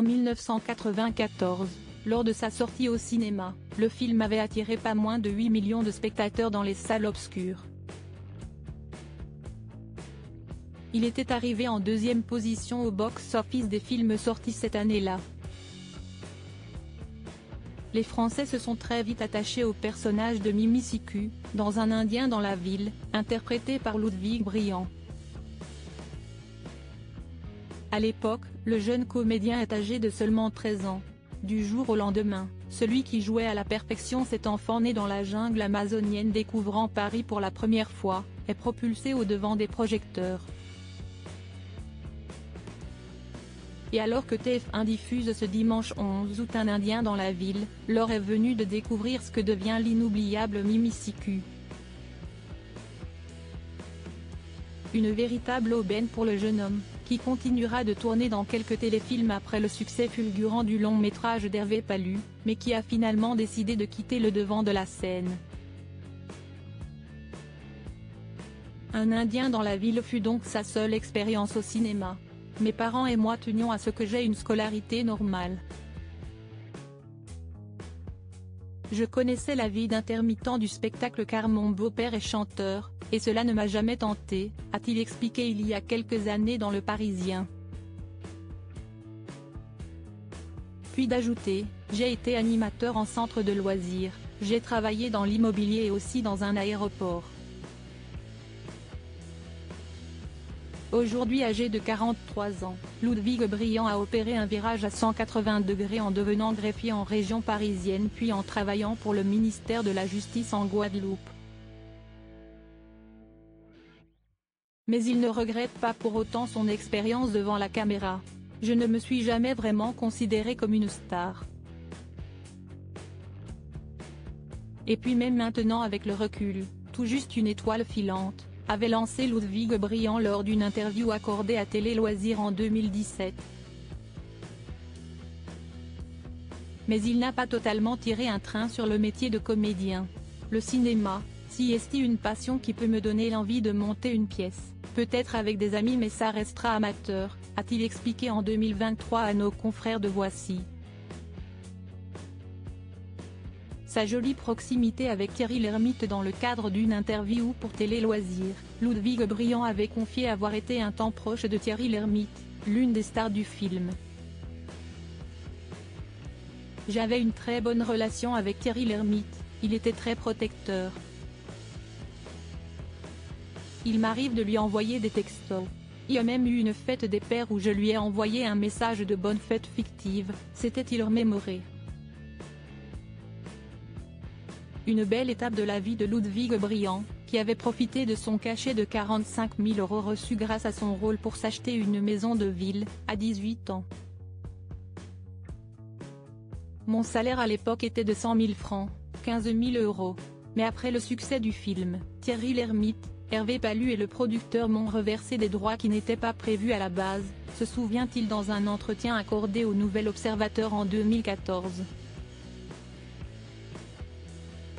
En 1994, lors de sa sortie au cinéma, le film avait attiré pas moins de 8 millions de spectateurs dans les salles obscures. Il était arrivé en deuxième position au box-office des films sortis cette année-là. Les Français se sont très vite attachés au personnage de Mimi Siku, dans Un Indien dans la ville, interprété par Ludwig Briand. À l'époque, le jeune comédien est âgé de seulement 13 ans. Du jour au lendemain, celui qui jouait à la perfection cet enfant né dans la jungle amazonienne découvrant Paris pour la première fois, est propulsé au devant des projecteurs. Et alors que TF1 diffuse ce dimanche 11 août Un Indien dans la ville, l'heure est venue de découvrir ce que devient l'inoubliable Mimi Siku. Une véritable aubaine pour le jeune homme, qui continuera de tourner dans quelques téléfilms après le succès fulgurant du long-métrage d'Hervé Palu, mais qui a finalement décidé de quitter le devant de la scène. Un Indien dans la ville fut donc sa seule expérience au cinéma. Mes parents et moi tenions à ce que j'aie une scolarité normale. Je connaissais la vie d'intermittent du spectacle car mon beau-père est chanteur, et cela ne m'a jamais tenté, a-t-il expliqué il y a quelques années dans Le Parisien. Puis d'ajouter, j'ai été animateur en centre de loisirs, j'ai travaillé dans l'immobilier et aussi dans un aéroport. Aujourd'hui âgé de 43 ans, Ludwig Briand a opéré un virage à 180 degrés en devenant greffier en région parisienne puis en travaillant pour le ministère de la Justice en Guadeloupe. Mais il ne regrette pas pour autant son expérience devant la caméra. Je ne me suis jamais vraiment considéré comme une star. Et puis même maintenant avec le recul, tout juste une étoile filante, avait lancé Ludwig Briand lors d'une interview accordée à Télé Loisirs en 2017. Mais il n'a pas totalement tiré un train sur le métier de comédien. Le cinéma, si est une passion qui peut me donner l'envie de monter une pièce, peut-être avec des amis mais ça restera amateur, a-t-il expliqué en 2023 à nos confrères de Voici. Sa jolie proximité avec Thierry Lhermitte dans le cadre d'une interview pour Télé Loisirs, Ludwig Briand avait confié avoir été un temps proche de Thierry Lhermitte, l'une des stars du film. J'avais une très bonne relation avec Thierry Lhermitte, il était très protecteur. Il m'arrive de lui envoyer des textos. Il y a même eu une fête des pères où je lui ai envoyé un message de bonne fête fictive, c'était-il remémoré. Une belle étape de la vie de Ludwig Briand, qui avait profité de son cachet de 45 000 € reçu grâce à son rôle pour s'acheter une maison de ville, à 18 ans. Mon salaire à l'époque était de 100 000 francs, 15 000 €. Mais après le succès du film, Thierry Lhermitte, Hervé Palu et le producteur m'ont reversé des droits qui n'étaient pas prévus à la base, se souvient-il dans un entretien accordé au Nouvel Observateur en 2014.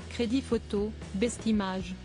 Crédit photo, Best Image.